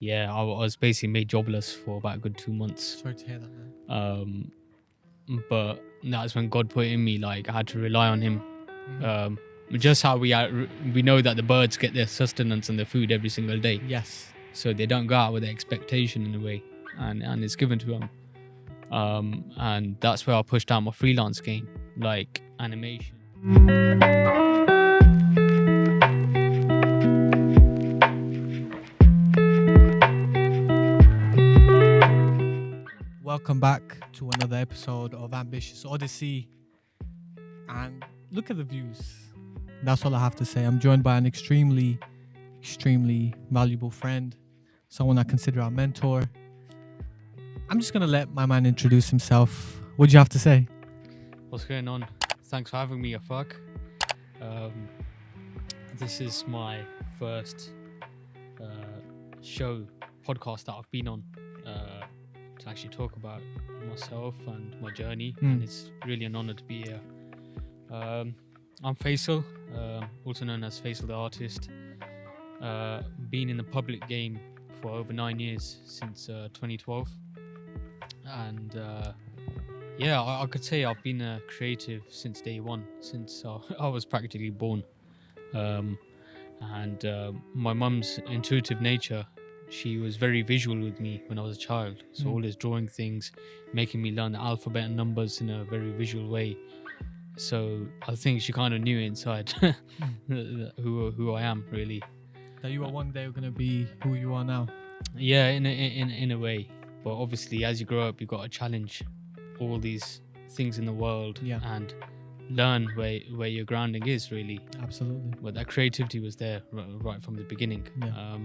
yeah, I was basically made jobless for about a good 2 months. Sorry to hear that, man. But that's when God put in me, like, I had to rely on Him. Mhm. Just how we know that the birds get their sustenance and their food every single day, Yes. so they don't go out with the expectation in a way, and it's given to them. And that's where I pushed out my freelance game, like animation. Welcome back to another episode of Ambitious Odyssey. And look at the views. That's all I have to say. I'm joined by an extremely valuable friend, someone I consider our mentor. I'm just going to let my man introduce himself. What do you have to say? What's going on? Thanks for having me, Afaq. This is my first podcast that I've been on to actually talk about myself and my journey, and it's really an honor to be here. I'm Faisal, also known as Faisal the artist. Been in the public game for over 9 years, since 2012, and I could say I've been a creative since day one, since I was practically born. And my mum's intuitive nature, she was very visual with me when I was a child, so always drawing things, making me learn the alphabet and numbers in a very visual way. So I think she kind of knew inside who I am, really. That you are one day going to be who you are now. Yeah, in a way. But obviously, as you grow up, you've got to challenge all these things in the world, and learn where your grounding is, really. Absolutely. But that creativity was there right from the beginning. Yeah.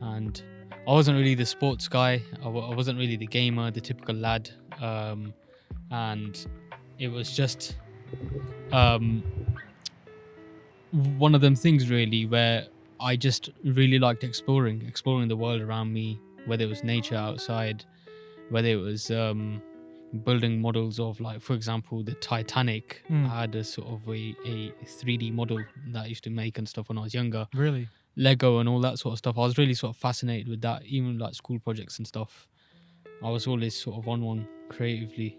And I wasn't really the sports guy. I wasn't really the gamer, the typical lad. And it was just one of them things, really, where I just really liked exploring the world around me, whether it was nature outside, whether it was building models of, like, for example, the Titanic. I had a sort of a 3D model that I used to make and stuff when I was younger. Really? Lego and all that sort of stuff. I was really sort of fascinated with that, even like school projects and stuff. I was always sort of on one creatively.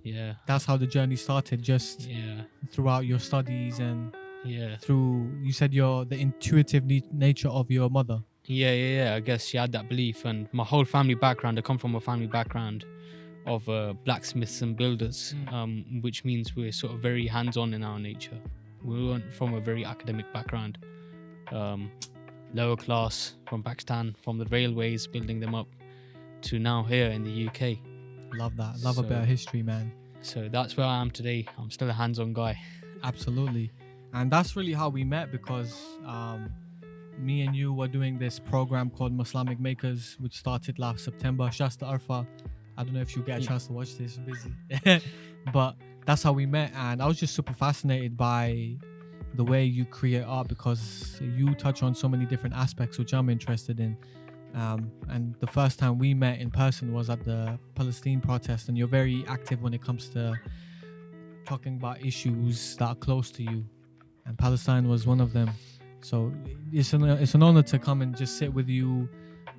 Yeah. That's how the journey started, just throughout your studies and through, you said, the intuitive nature of your mother. Yeah. I guess she had that belief, and my whole family background, I come from a family background of blacksmiths and builders, which means we're sort of very hands-on in our nature. We weren't from a very academic background. Lower class, from Pakistan, from the railways, building them up, to now here in the UK. Love that. Love a bit of history, man. So that's where I am today. I'm still a hands-on guy. Absolutely. And that's really how we met, because me and you were doing this program called Muslimic Makers, which started last September. Shouts to Arfa. I don't know if you'll get a chance to watch this. You're busy. But that's how we met. And I was just super fascinated by the way you create art, because you touch on so many different aspects which I'm interested in. And the first time we met in person was at the Palestine protest, and you're very active when it comes to talking about issues that are close to you, and Palestine was one of them. So it's an honor to come and just sit with you,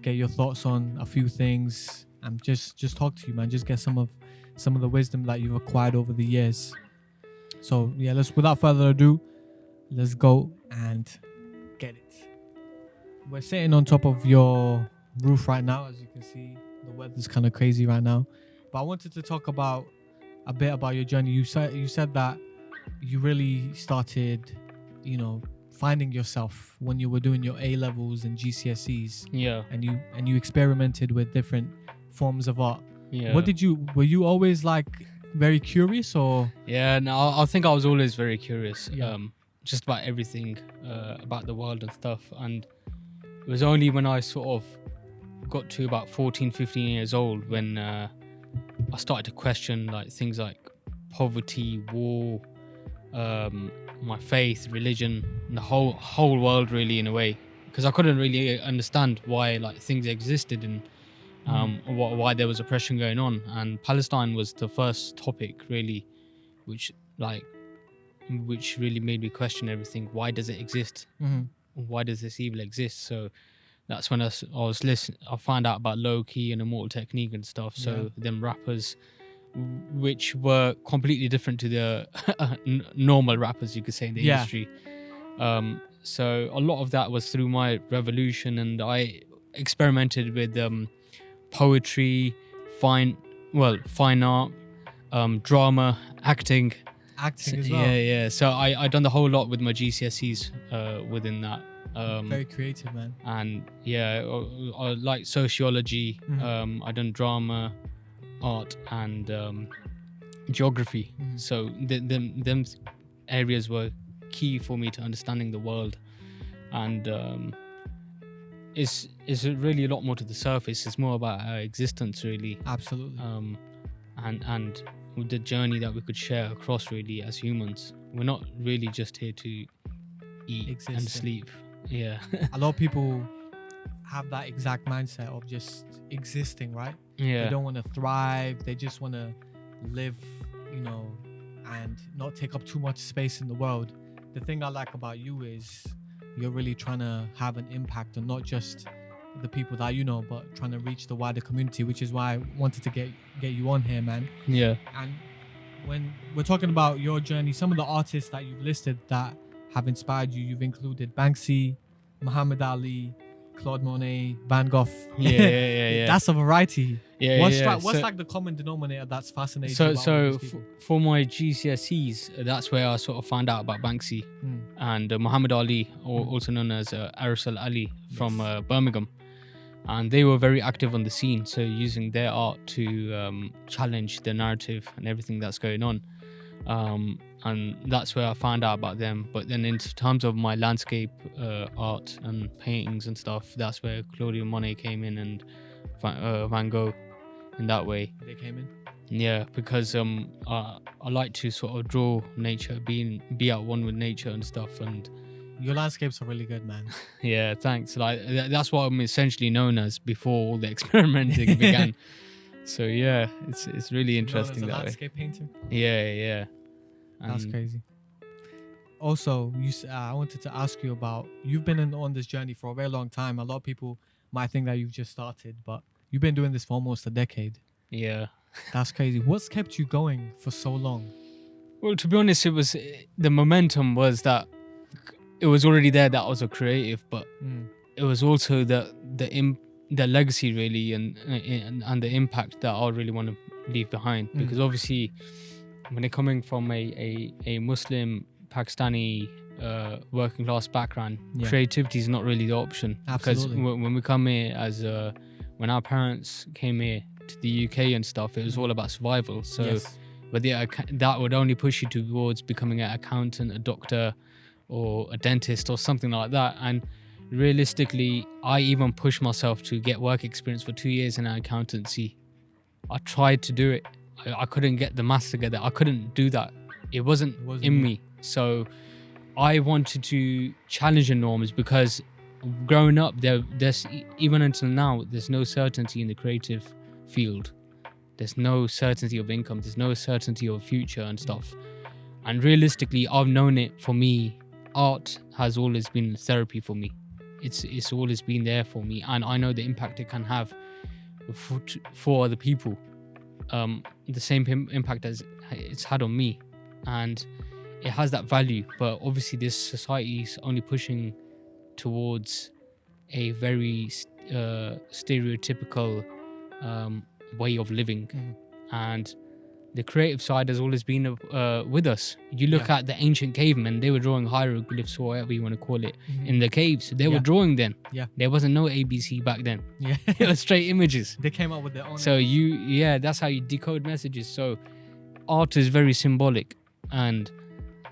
get your thoughts on a few things, and just talk to you, man. Just get some of the wisdom that you've acquired over the years. So yeah, without further ado, let's go and get it. We're sitting on top of your roof right now. As you can see, the weather's kind of crazy right now. But I wanted to talk a bit about your journey. You said that you really started, finding yourself when you were doing your A-levels and GCSEs. Yeah. And you experimented with different forms of art. Yeah. Were you always like very curious, or? Yeah, no, I think I was always very curious. Yeah. Just about everything, about the world and stuff. And it was only when I sort of got to about 14, 15 years old when I started to question, like, things like poverty, war, my faith, religion, and the whole world, really, in a way, because I couldn't really understand why, like, things existed and why there was oppression going on. And Palestine was the first topic, really, which really made me question everything. Why does it exist? Why does this evil exist? So that's when I was listening. I found out about low key and immortal technique and stuff. So them rappers, which were completely different to the normal rappers, you could say, in the industry. So a lot of that was through my revolution, and I experimented with poetry, fine art, drama, acting as well. Yeah. So I done the whole lot with my GCSEs within that. Very creative, man. And I like sociology. I done drama, art, and geography. So them areas were key for me to understanding the world, and it's really a lot more to the surface. It's more about our existence, really. Absolutely. And the journey that we could share across, really, as humans. We're not really just here to eat and sleep. Yeah. A lot of people have that exact mindset of just existing, right? Yeah. They don't want to thrive. They just want to live, and not take up too much space in the world. The thing I like about you is you're really trying to have an impact on not just the people that you know, but trying to reach the wider community, which is why I wanted to get you on here, man. Yeah. And when we're talking about your journey, some of the artists that you've listed that have inspired you, you've included Banksy, Muhammad Ali, Claude Monet, Van Gogh. Yeah. That's a variety. What's So, like the common denominator that's fascinating? So for my GCSEs, that's where I sort of found out about Banksy and Muhammad Ali, also known as Arsal Ali from Birmingham. And they were very active on the scene, so using their art to challenge the narrative and everything that's going on. And that's where I found out about them. But then in terms of my landscape art and paintings and stuff, that's where Claude Monet came in, and Van Gogh in that way. They came in? Yeah, because I like to sort of draw nature, be at one with nature and stuff. And your landscapes are really good, man. Yeah, thanks. Like that's what I'm essentially known as before all the experimenting began. So yeah, it's really interesting that landscape painter. Yeah. That's crazy. Also, I wanted to ask you about, you've been on this journey for a very long time. A lot of people might think that you've just started, but you've been doing this for almost a decade. Yeah. That's crazy. What's kept you going for so long? Well, to be honest, it was the momentum was that it was already there that I was a creative, but it was also the legacy, really, and the impact that I really want to leave behind. Because obviously, when you're coming from a Muslim Pakistani working class background, creativity is not really the option. Absolutely. Because when we come here when our parents came here to the UK and stuff, it was all about survival. So, but that would only push you towards becoming an accountant, a doctor, or a dentist, or something like that. And realistically, I even pushed myself to get work experience for 2 years in accountancy. I tried to do it. I couldn't get the maths together. I couldn't do that. It wasn't in me. So I wanted to challenge the norms, because growing up, there's even until now, there's no certainty in the creative field. There's no certainty of income. There's no certainty of future and stuff. And realistically, I've known it for me. Art has always been therapy for me. It's always been there for me, and I know the impact it can have for other people. The same impact as it's had on me, and it has that value. But obviously, this society is only pushing towards a very stereotypical way of living, and the creative side has always been with us. You look at the ancient cavemen; they were drawing hieroglyphs, or whatever you want to call it, in the caves. They were drawing then. There wasn't no ABC back then. It was straight images. They came up with their own. So that's how you decode messages. So art is very symbolic, and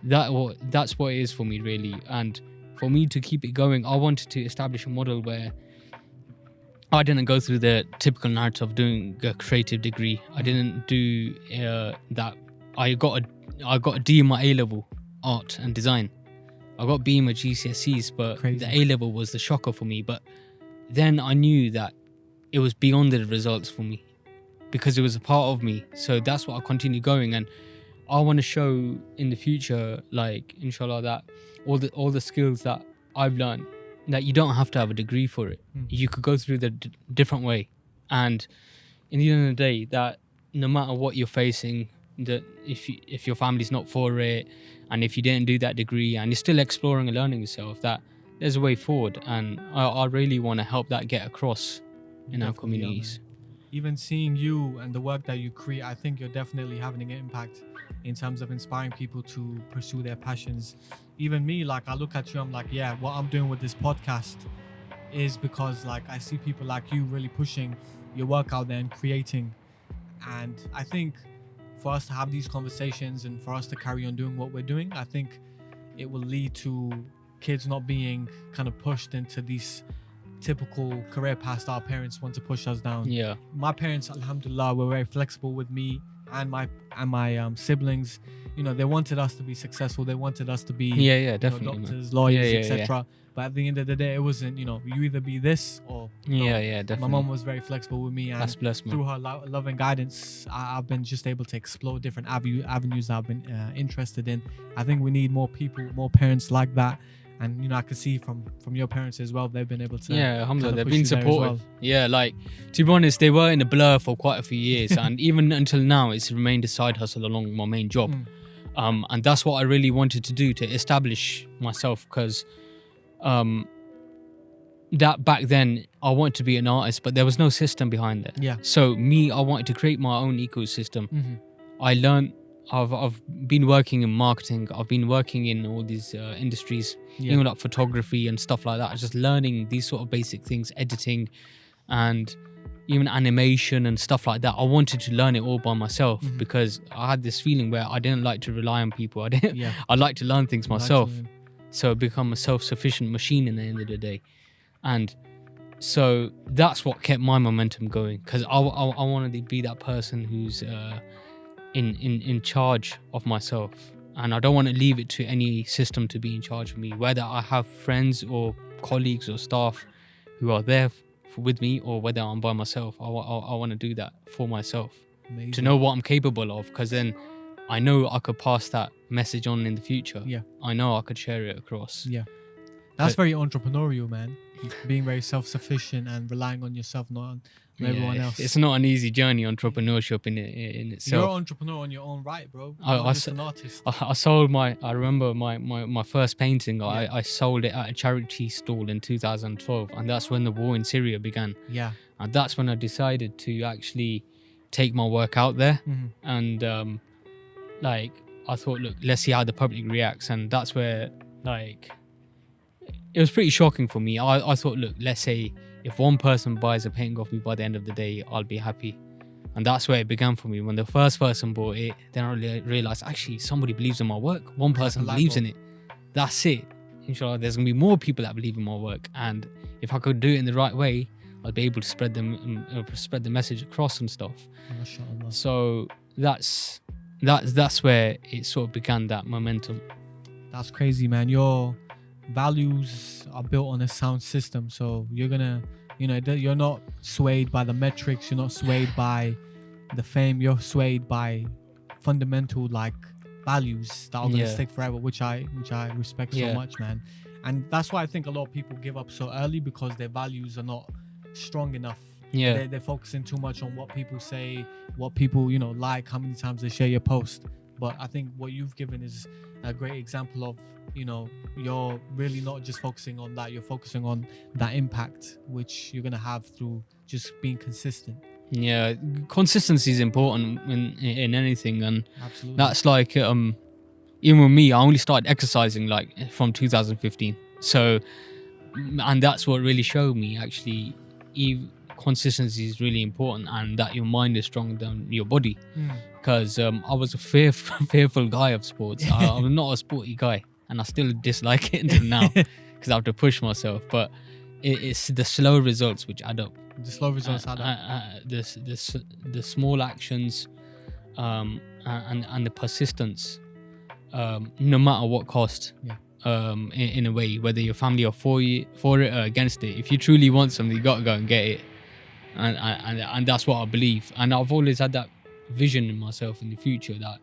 that's what it is for me, really. And for me to keep it going, I wanted to establish a model where I didn't go through the typical narrative of doing a creative degree. I didn't do that. I got a D in my A level, art and design. I got B in my GCSEs, but the A level was the shocker for me. But then I knew that it was beyond the results for me, because it was a part of me. So that's what I continue going, and I want to show in the future, like inshallah, that all the skills that I've learned that you don't have to have a degree for it. You could go through the different way, and in the end of the day, that no matter what you're facing, that if your family's not for it, and if you didn't do that degree, and you're still exploring and learning yourself, that there's a way forward. And I really want to help that get across in our communities. Even seeing you and the work that you create, I think you're definitely having an impact in terms of inspiring people to pursue their passions. Even me, like, I look at you, I'm like, yeah, what I'm doing with this podcast is because, like, I see people like you really pushing your work out there and creating. And I think for us to have these conversations and for us to carry on doing what we're doing, I think it will lead to kids not being kind of pushed into these typical career paths that our parents want to push us down. Yeah. My parents, alhamdulillah, were very flexible with me and my siblings. You know, they wanted us to be successful. They wanted us to be Definitely, doctors, lawyers, Yeah, etc. But at the end of the day, it wasn't, you either be this or no. Definitely. My mom was very flexible with me, and That's blessed, man. through her love and guidance, I've been just able to explore different avenues that I've been interested in. I think we need more people, more parents like that. And I can see from your parents as well, they've been able to alhamdulillah, they've push been you there as supportive. well. Yeah, like, to be honest, they were in a blur for quite a few years, and even until now, it's remained a side hustle along my main job. And that's what I really wanted to do, to establish myself, because that back then I wanted to be an artist, but there was no system behind it. Yeah. So I wanted to create my own ecosystem. I learned. I've been working in marketing. I've been working in all these industries, even like photography and stuff like that. Just learning these sort of basic things, editing, and even animation and stuff like that. I wanted to learn it all by myself because I had this feeling where I didn't like to rely on people. I like to learn things myself. So become a self-sufficient machine in the end of the day. And so that's what kept my momentum going, because I wanted to be that person who's in charge of myself, and I don't want to leave it to any system to be in charge of me, whether I have friends or colleagues or staff who are there with me, or whether I'm by myself. I want to do that for myself. Amazing. To know what I'm capable of, because then I know I could pass that message on in the future. I know I could share it across. That's very entrepreneurial, man. Being very self-sufficient and relying on yourself, not on everyone else. It's not an easy journey, entrepreneurship in itself. You're an entrepreneur on your own right, bro. You're not just an artist. I sold I remember my first painting. I sold it at a charity stall in 2012, and that's when the war in Syria began. And that's when I decided to actually take my work out there. And I thought, look, let's see how the public reacts. And that's where, it was pretty shocking for me. I thought, look, let's say if one person buys a painting off me, by the end of the day, I'll be happy. And that's where it began for me. When the first person bought it, then I realized, actually, somebody believes in my work. One person believes in it. That's it. Inshallah, there's going to be more people that believe in my work. And if I could do it in the right way, I'll be able to spread the message across and stuff. MashaAllah. So that's where it sort of began, that momentum. That's crazy, man. Your values are built on a sound system, so you're gonna, you're not swayed by the metrics, you're not swayed by the fame, you're swayed by fundamental values that are gonna stick forever, which I respect so much, man. And that's why I think a lot of people give up so early, because their values are not strong enough. They're focusing too much on what people say, what people like, how many times they share your post. But I think what you've given is a great example of, you're really not just focusing on that, you're focusing on that impact which you're going to have through just being consistent. Consistency is important in anything, and absolutely, that's even with me, I only started exercising from 2015. So, and that's what really showed me, actually, consistency is really important, and that your mind is stronger than your body. Because I was a fearful guy of sports. I'm not a sporty guy, and I still dislike it until now, because I have to push myself. But it's the slow results which add up. The slow results add up. The small actions, and the persistence, no matter what cost. In a way, whether your family are for it or against it. If you truly want something, you got to go and get it. And that's what I believe. And I've always had that vision in myself in the future, that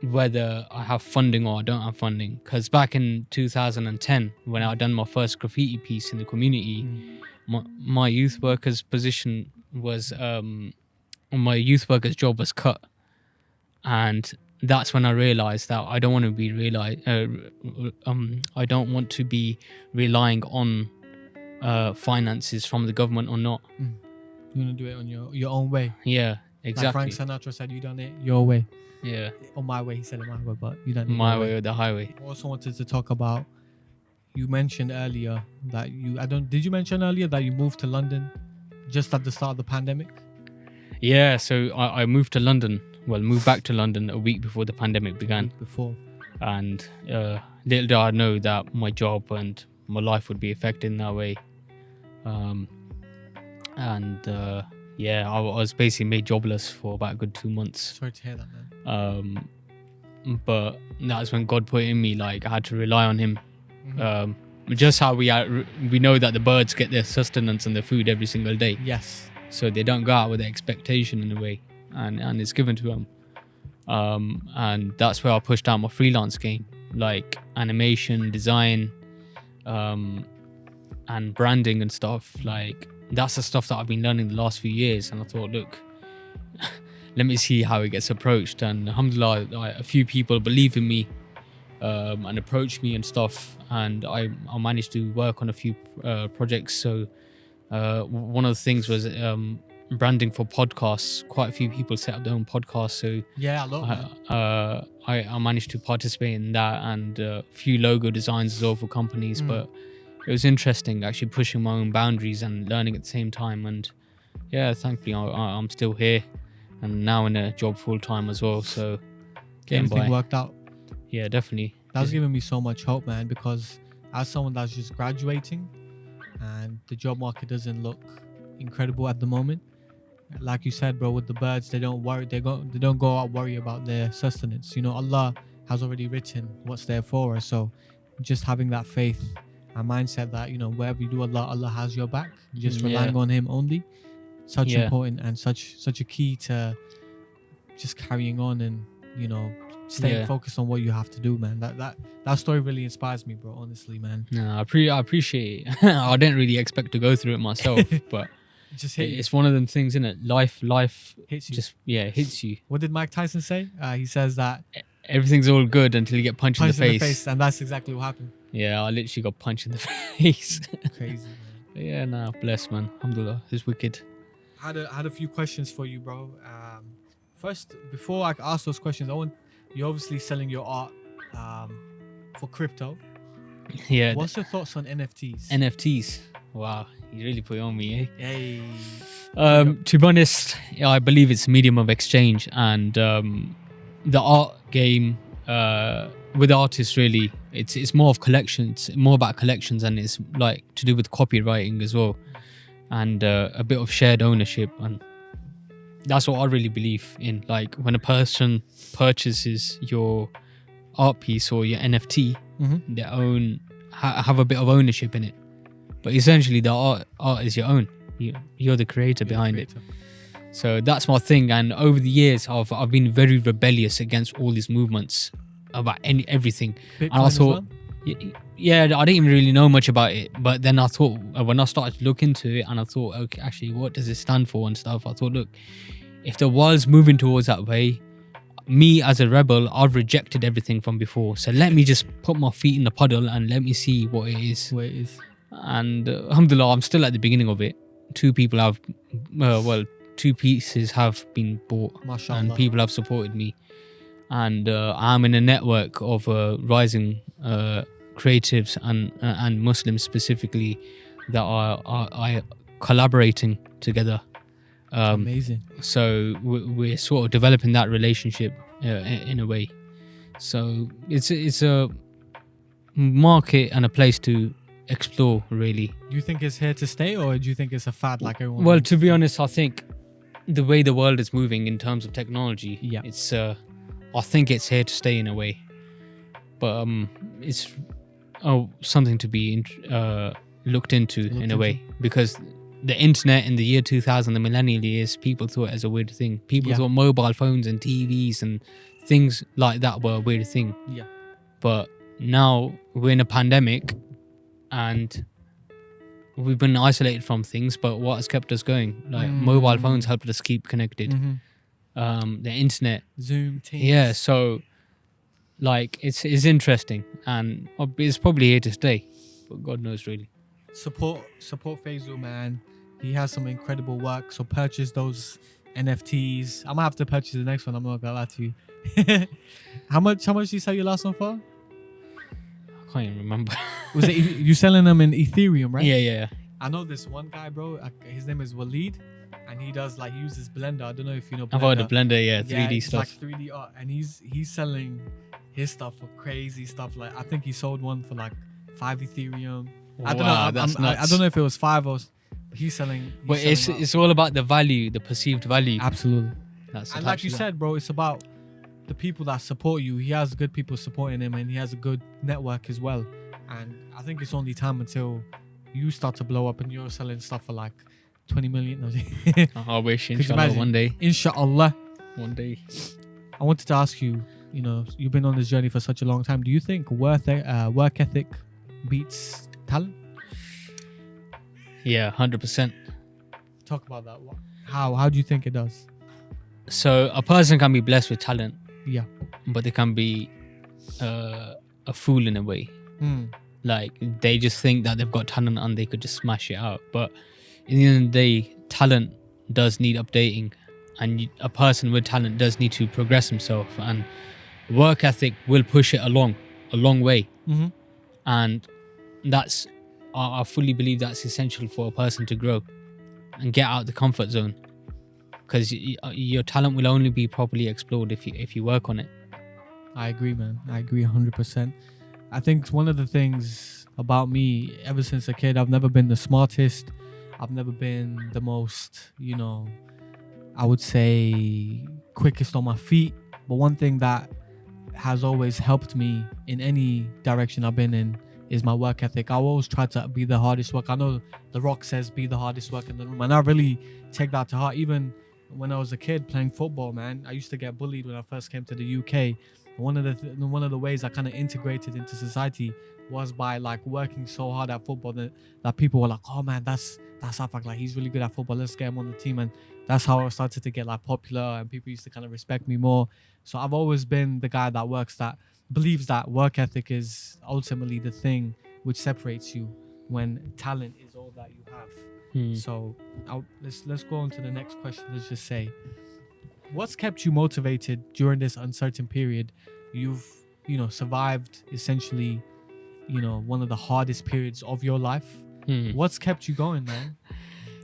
whether I have funding or I don't have funding. Because back in 2010, when I done my first graffiti piece in the community, my youth worker's position was my youth worker's job was cut, and that's when I realized that I don't want to be I don't want to be relying on finances from the government or not. You want to do it on your own way. Yeah, exactly. Like Frank Sinatra said, you done it your way. Yeah. Or my way. He said it my way, but you done it My your way or the highway. I also wanted to talk about, you mentioned earlier that did you mention earlier that you moved to London just at the start of the pandemic? Yeah, so I moved to London. Well, moved back to London a week before the pandemic began. And little did I know that my job and my life would be affected in that way. Yeah, I was basically made jobless for about a good 2 months. Sorry to hear that, man. But that's when God put in me, like, I had to rely on him. Just how we know that the birds get their sustenance and their food every single day. Yes. So they don't go out with the expectation in a way, and it's given to them. And that's where I pushed out my freelance game, like animation, design, and branding and stuff. Like, that's the stuff that I've been learning the last few years. And I thought, look, let me see how it gets approached. And alhamdulillah, a few people believe in me and approach me and stuff. And I managed to work on a few projects. So one of the things was branding for podcasts. Quite a few people set up their own podcasts. So yeah, a lot. I managed to participate in that, and a few logo designs as well for companies. But it was interesting actually pushing my own boundaries and learning at the same time. And yeah, thankfully I'm still here and now in a job full time as well. So everything worked out. Yeah, definitely. That's given me so much hope, man, because as someone that's just graduating and the job market doesn't look incredible at the moment, like you said, bro, with the birds, they don't worry. They don't go out worry about their sustenance. You know, Allah has already written what's there for us. So just having that faith and mindset that, you know, wherever you do, Allah has your back. Just relying on Him only. Such important and such a key to just carrying on and, you know, staying focused on what you have to do, man. That story really inspires me, bro. Honestly, man. No, I appreciate it. I didn't really expect to go through it myself, but it's one of them things, isn't it? Life hits you. It hits you. What did Mike Tyson say? He says that everything's all good until you get punched in the face. And that's exactly what happened. Yeah, I literally got punched in the face. Crazy, man. But yeah, nah, bless, man. Alhamdulillah, it's wicked. I had a few questions for you, bro. First, before I ask those questions, you're obviously selling your art for crypto. Yeah. What's your thoughts on NFTs? NFTs. Wow, you really put it on me, eh? Hey. To be honest, I believe it's a medium of exchange, and the art game with artists, really, it's more of collections, more about collections, and it's like to do with copywriting as well, and a bit of shared ownership, and that's what I really believe in. Like, when a person purchases your art piece or your NFT, they have a bit of ownership in it. But essentially, the art is your own. You're the creator behind it. So that's my thing. And over the years, I've been very rebellious against all these movements about everything. Bitcoin and I thought, yeah, I didn't even really know much about it. But then I thought, when I started to look into it, and I thought, okay, actually, what does it stand for and stuff? I thought, look, if the world's moving towards that way, me as a rebel, I've rejected everything from before. So let me just put my feet in the puddle and let me see what it is. And alhamdulillah, I'm still at the beginning of it. Two pieces have been bought, Mashallah. And people have supported me. And I'm in a network of rising creatives and Muslims specifically that are collaborating together. Amazing. So we're sort of developing that relationship in a way. So it's a market and a place to explore, really. Do you think it's here to stay, or do you think it's a fad like everyone? Well, to be honest, I think the way the world is moving in terms of technology, it's I think it's here to stay in a way. But it's something to be looked into in a way, because the internet in the year 2000, the millennial years, people thought it as a weird thing. People thought mobile phones and TVs and things like that were a weird thing. Yeah. But now we're in a pandemic and we've been isolated from things, but what has kept us going? Like mobile phones helped us keep connected. The internet, Zoom, Teams. yeah. So like it's interesting, and it's probably here to stay, but God knows really. Support Faisal, man. He has some incredible work. So purchase those NFTs. I'm gonna have to purchase the next one. I'm not gonna lie to you. How much did you sell your last one for? I can't even remember. Was it you selling them in Ethereum, right? Yeah. I know this one guy, bro. His name is Waleed, and he uses Blender. I don't know if you know Blender. I've heard of Blender, yeah, 3D it's stuff. like 3D art, and he's selling his stuff for crazy stuff. Like I think he sold one for like 5 Ethereum. I don't know. That's nuts. I don't know if it was 5 or he's selling. But it's all about the value, the perceived value. Absolutely. That's And like you said, bro, it's about the people that support you. He has good people supporting him, and he has a good network as well. And I think it's only time until you start to blow up and you're selling stuff for like 20 million. I wish, Could you inshallah, imagine? one day. Inshallah. One day. I wanted to ask you, you've been on this journey for such a long time. Do you think work ethic beats talent? Yeah, 100%. Talk about that. How do you think it does? So a person can be blessed with talent, Yeah. but they can be a fool in a way. Like they just think that they've got talent and they could just smash it out. But in the end of the day, talent does need updating, and a person with talent does need to progress himself, and work ethic will push it a long way. And that's, I fully believe that's essential for a person to grow and get out the comfort zone, because your talent will only be properly explored if you work on it. I agree, man. I agree 100%. I think one of the things about me, ever since a kid, I've never been the smartest. I've never been the most, I would say quickest on my feet. But one thing that has always helped me in any direction I've been in is my work ethic. I always try to be the hardest work. I know The Rock says be the hardest work in the room, and I really take that to heart. Even when I was a kid playing football, man, I used to get bullied when I first came to the UK. One of the ways I kind of integrated into society was by like working so hard at football that people were like, oh man, that's Afaq, like he's really good at football, let's get him on the team. And that's how I started to get like popular, and people used to kind of respect me more. So I've always been the guy that believes that work ethic is ultimately the thing which separates you when talent is all that you have. So let's go on to the next question. Let's just say, what's kept you motivated during this uncertain period? You've survived essentially one of the hardest periods of your life. What's kept you going, man?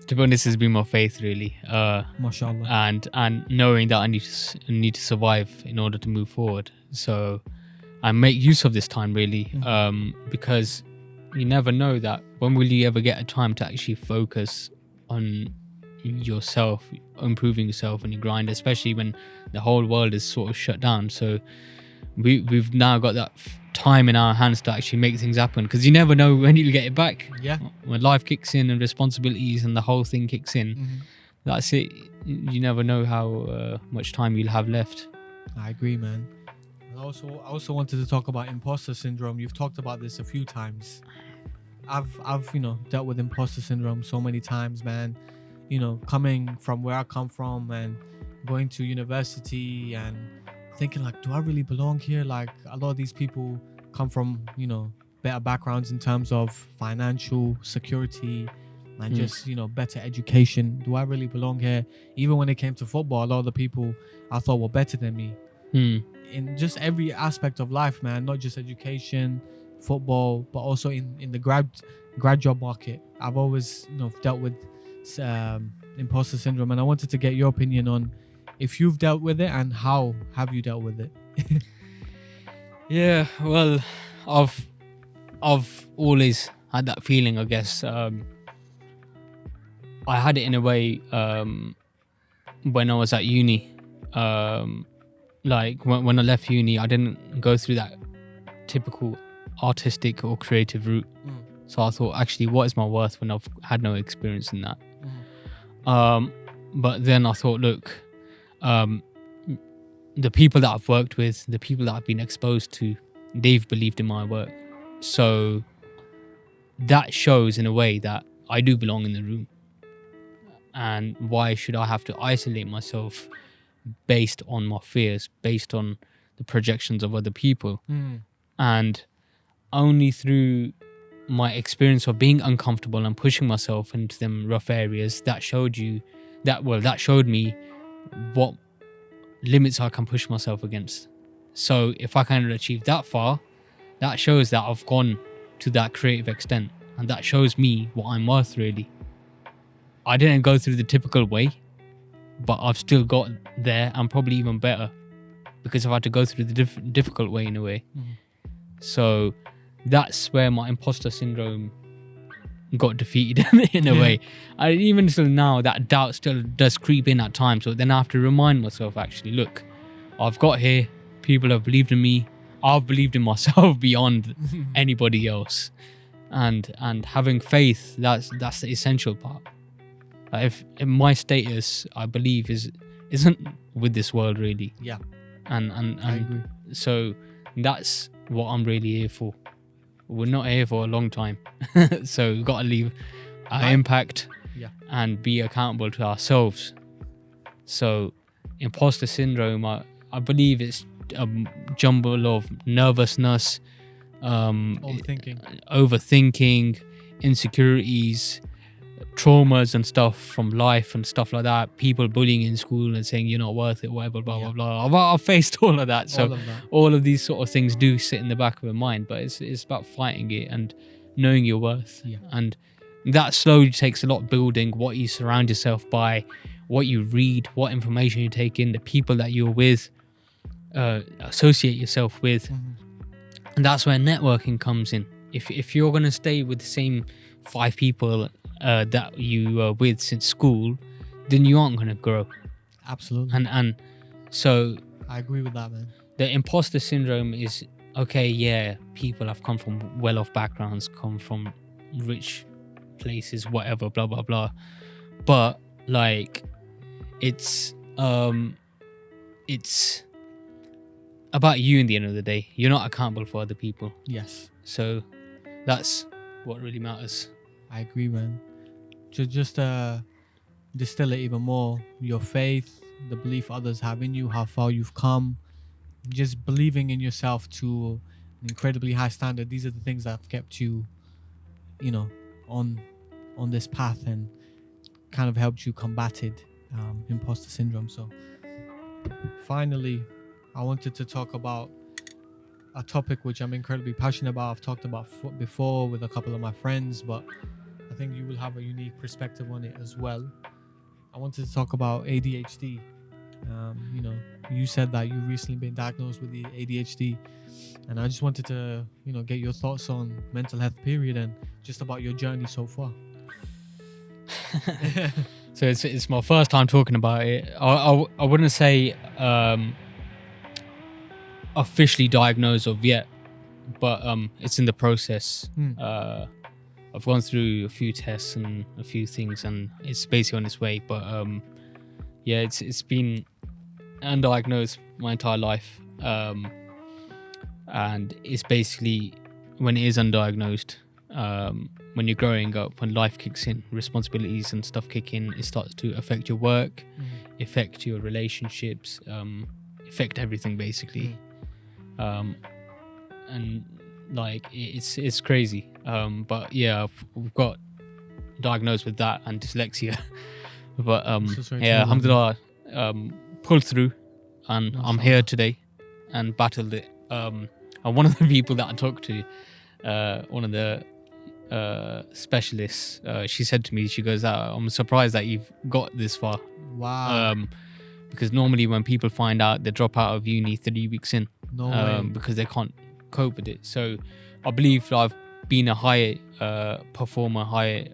To be honest, it's been my faith, really. MashaAllah. And knowing that I need to survive in order to move forward. So I make use of this time, really, because you never know that when will you ever get a time to actually focus on yourself, improving yourself and your grind, especially when the whole world is sort of shut down. So we've now got that time in our hands to actually make things happen, because you never know when you'll get it back. Yeah. When life kicks in and responsibilities and the whole thing kicks in, that's it. You never know how much time you'll have left. I agree, man. I also wanted to talk about imposter syndrome. You've talked about this a few times. I've dealt with imposter syndrome so many times, man. Coming from where I come from and going to university and thinking like, do I really belong here? Like a lot of these people come from, better backgrounds in terms of financial security and just, better education. Do I really belong here? Even when it came to football, a lot of the people I thought were better than me. In just every aspect of life, man, not just education, football, but also in the grad job market. I've always, dealt with imposter syndrome, and I wanted to get your opinion on if you've dealt with it and how have you dealt with it. Yeah, well, I've always had that feeling, I guess. I had it in a way when I was at uni. Like when I left uni, I didn't go through that typical artistic or creative route. So I thought, actually, what is my worth when I've had no experience in that? But then I thought, look, the people that I've worked with, the people that I've been exposed to, they've believed in my work. So that shows in a way that I do belong in the room. And why should I have to isolate myself based on my fears, based on the projections of other people? And only through my experience of being uncomfortable and pushing myself into them rough areas, that showed me what limits I can push myself against. So if I can achieve that far, that shows that I've gone to that creative extent, and that shows me what I'm worth, really. I didn't go through the typical way, but I've still got there, and probably even better, because I've had to go through the difficult way in a way. So that's where my imposter syndrome got defeated in a way. Even till now, that doubt still does creep in at times. So then I have to remind myself, actually, look, I've got here, people have believed in me, I've believed in myself beyond anybody else. And having faith, that's the essential part. If my status, I believe, isn't with this world, really. Yeah. And I agree. So that's what I'm really here for. We're not here for a long time. So we've got to leave our impact and be accountable to ourselves. So imposter syndrome, I believe it's a jumble of nervousness, overthinking, insecurities, traumas and stuff from life and stuff like that. People bullying in school and saying you're not worth it, whatever, blah blah blah. I've faced all of that. So all of these sort of things do sit in the back of my mind, but it's about fighting it and knowing your worth. And that slowly takes a lot of building, what you surround yourself by, what you read, what information you take in, the people that you're with, associate yourself with. And that's where networking comes in. If you're going to stay with the same 5 people that you were with since school, then you aren't going to grow. Absolutely. And so I agree with that, man. The imposter syndrome is, okay, yeah, people have come from well-off backgrounds, come from rich places, whatever, blah blah blah, but like it's about you in the end of the day. You're not accountable for other people. Yes. So that's what really matters. I agree, man. Just distill it even more. Your faith, the belief others have in you, how far you've come, just believing in yourself to an incredibly high standard. These are the things that have kept you, on this path and kind of helped you combated imposter syndrome. So finally, I wanted to talk about a topic which I'm incredibly passionate about. I've talked about before with a couple of my friends, but I think you will have a unique perspective on it as well. I wanted to talk about ADHD. You said that you've recently been diagnosed with the ADHD, and I just wanted to, get your thoughts on mental health period and just about your journey so far. So it's my first time talking about it. I wouldn't say officially diagnosed of yet, but it's in the process. I've gone through a few tests and a few things, and it's basically on its way. But it's been undiagnosed my entire life, and it's basically when it is undiagnosed, when you're growing up, when life kicks in, responsibilities and stuff kick in, it starts to affect your work, affect your relationships, affect everything basically. And like it's crazy. But yeah, I've got diagnosed with that and dyslexia. But alhamdulillah, pulled through, and I'm here today and battled it. And one of the people that I talked to, one of the specialists, she said to me, she goes, I'm surprised that you've got this far. Wow. Because normally when people find out, they drop out of uni 3 weeks in. No way. Because they can't cope with it. So I believe I've been a high performer, high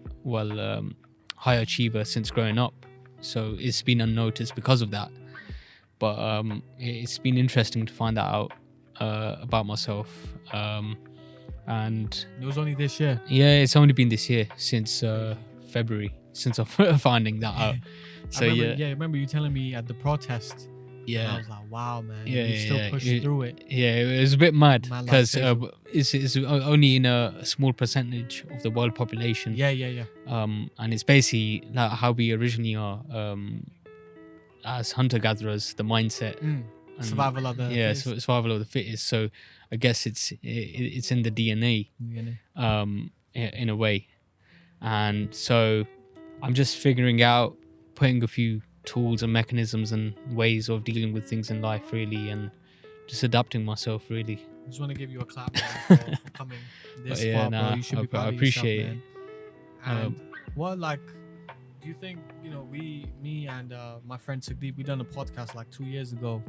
achiever since growing up. So it's been unnoticed because of that. But it's been interesting to find that out about myself. And it was only this year. Yeah, it's only been this year, since February, since I'm finding that out. So I remember you telling me at the protest And I Yeah. was like, wow, man, Yeah, you still yeah, push it- through it. Yeah, it was a bit mad Man like because Faisal. it's only in a small percentage of the world population. Yeah. And it's basically like how we originally are as hunter gatherers, the mindset. And Survival of the yeah, fittest. survival of the fittest. So I guess it's in the DNA, in a way. And so I'm just figuring out, putting a few tools and mechanisms and ways of dealing with things in life, really, and just adapting myself, really. I just want to give you a clap, man, for coming this But yeah, far, bro. nah, You should be I proud of appreciate yourself, man. it. And what, like, do you think, me and my friend Sugdeep, we done a podcast like 2 years ago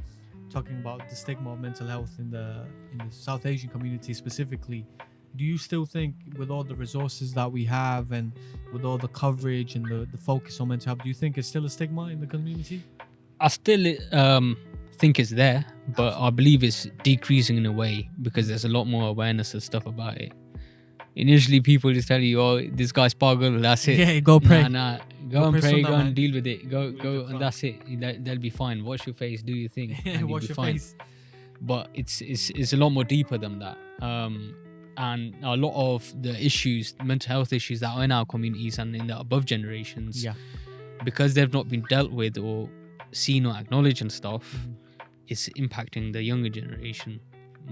talking about the stigma of mental health in the South Asian community specifically. Do you still think, with all the resources that we have and with all the coverage and the focus on mental health, do you think it's still a stigma in the community? I still think it's there, but I believe it's decreasing in a way because there's a lot more awareness and stuff about it. Initially, people just tell you, "Oh, this guy's pagal, that's it." Yeah, go pray. Nah, go and pray, sunnah, go man. and deal with it. Go, the and Quran. that's it. They'll be fine. Wash your face, do your thing, and you'll Wash be your fine. face. But it's a lot more deeper than that. And a lot of the issues, mental health issues that are in our communities and in the above generations, Yeah. because they've not been dealt with or seen or acknowledged and stuff, it's impacting the younger generation.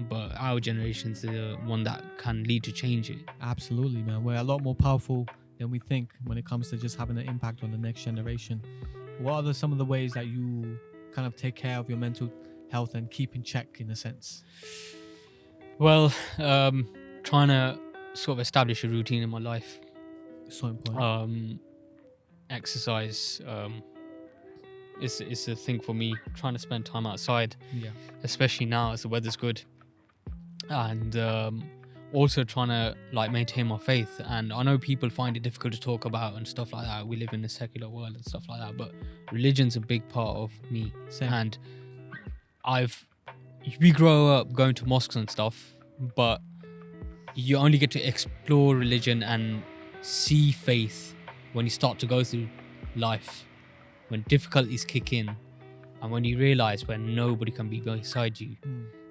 But our generation's the one that can lead to change it. Absolutely, man. We're a lot more powerful than we think when it comes to just having an impact on the next generation. What are some of the ways that you kind of take care of your mental health and keep in check, in a sense? Well, trying to sort of establish a routine in my life. So important. Exercise is a thing for me. Trying to spend time outside, Yeah. especially now as the weather's good, and also trying to like maintain my faith. And I know people find it difficult to talk about and stuff like that. We live in a secular world and stuff like that, but religion's a big part of me. Same. And we grow up going to mosques and stuff, but you only get to explore religion and see faith when you start to go through life, when difficulties kick in, and when you realize when nobody can be beside you.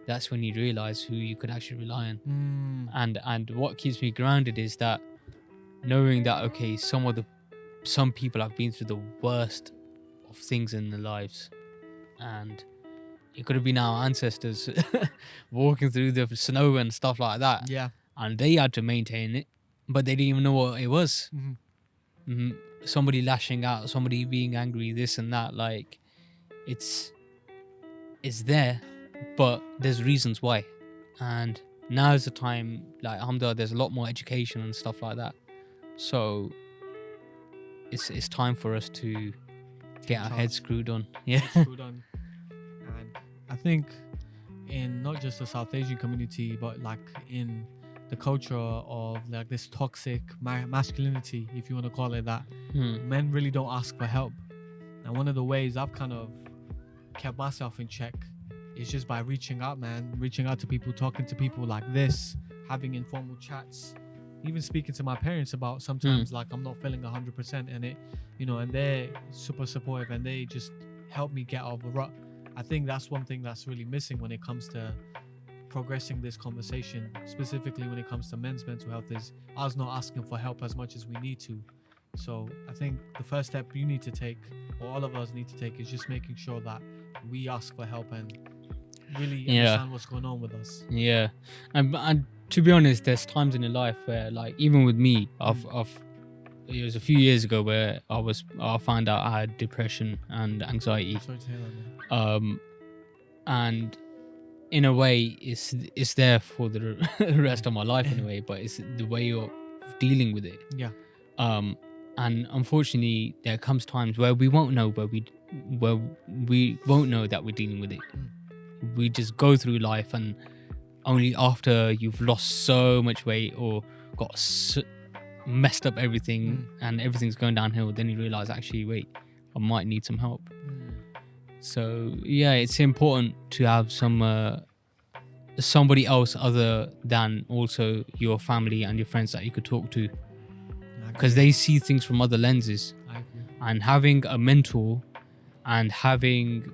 That's when you realize who you could actually rely on. And what keeps me grounded is that knowing that, okay, some people have been through the worst of things in their lives, and it could have been our ancestors walking through the snow and stuff like that. Yeah. And they had to maintain it, but they didn't even know what it was. Somebody lashing out, somebody being angry, this and that. Like, it's there, but there's reasons why. And now is the time, like, alhamdulillah, there's a lot more education and stuff like that. So it's time for us to get our heads screwed on. Yeah. Screwed on. And I think in not just the South Asian community, but like in the culture of like this toxic masculinity, if you want to call it that, men really don't ask for help. And one of the ways I've kind of kept myself in check is just by reaching out to people, talking to people like this, having informal chats, even speaking to my parents about sometimes like I'm not feeling 100%, and it, and they're super supportive and they just help me get out of a rut. I think that's one thing that's really missing when it comes to progressing this conversation, specifically when it comes to men's mental health, is us not asking for help as much as we need to. So I think the first step you need to take, or all of us need to take, is just making sure that we ask for help and really understand what's going on with us. Yeah. And to be honest, there's times in your life where, like, even with me, it was a few years ago where I found out I had depression and anxiety. Sorry to hear that, man. And in a way, it's there for the rest of my life in a way, but it's the way you're dealing with it. Yeah. And unfortunately, there comes times where we won't know where we won't know that we're dealing with it. We just go through life, and only after you've lost so much weight or got messed up everything and everything's going downhill, then you realize, actually, wait, I might need some help. So yeah, it's important to have somebody else other than also your family and your friends that you could talk to, because they see things from other lenses. I agree. And having a mentor and having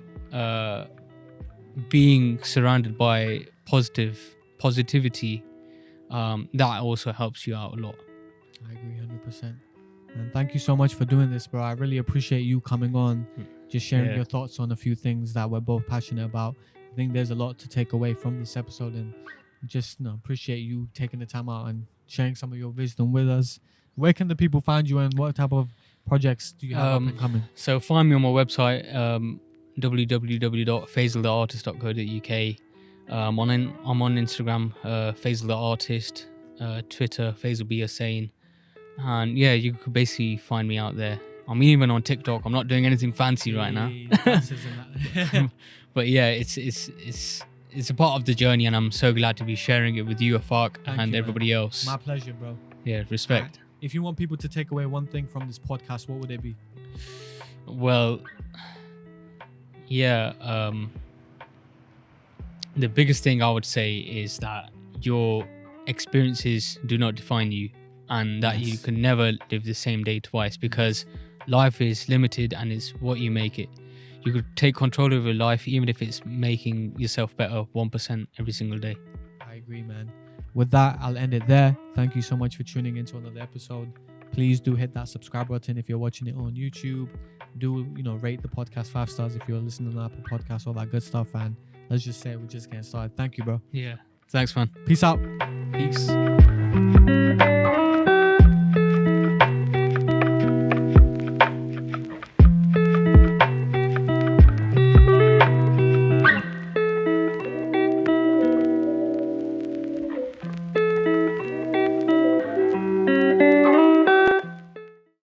being surrounded by positivity, that also helps you out a lot. I agree 100%. And thank you so much for doing this, bro. I really appreciate you coming on, just sharing your thoughts on a few things that we're both passionate about. I think there's a lot to take away from this episode, and just appreciate you taking the time out and sharing some of your wisdom with us. Where can the people find you, and what type of projects do you have up and coming? So find me on my website, www.faisaltheartist.co.uk. I'm on Instagram, Faisal the Artist, Twitter, Faisal Be Sane. And yeah, you could basically find me out there. I'm even on TikTok. I'm not doing anything fancy right now. But yeah, it's a part of the journey, and I'm so glad to be sharing it with you, Afaq, and everybody else. My pleasure, bro. Yeah, respect. If you want people to take away one thing from this podcast, what would it be? Well, yeah, the biggest thing I would say is that your experiences do not define you, and that you can never live the same day twice, because life is limited and it's what you make it. You could take control over your life, even if it's making yourself better 1% every single day. I agree, man. With that, I'll end it there. Thank you so much for tuning into another episode. Please do hit that subscribe button if you're watching it on YouTube. Do rate the podcast 5 stars if you're listening on Apple Podcasts, all that good stuff. And let's just say we're just getting started. Thank you, bro. Yeah. Thanks, man. Peace out. Peace.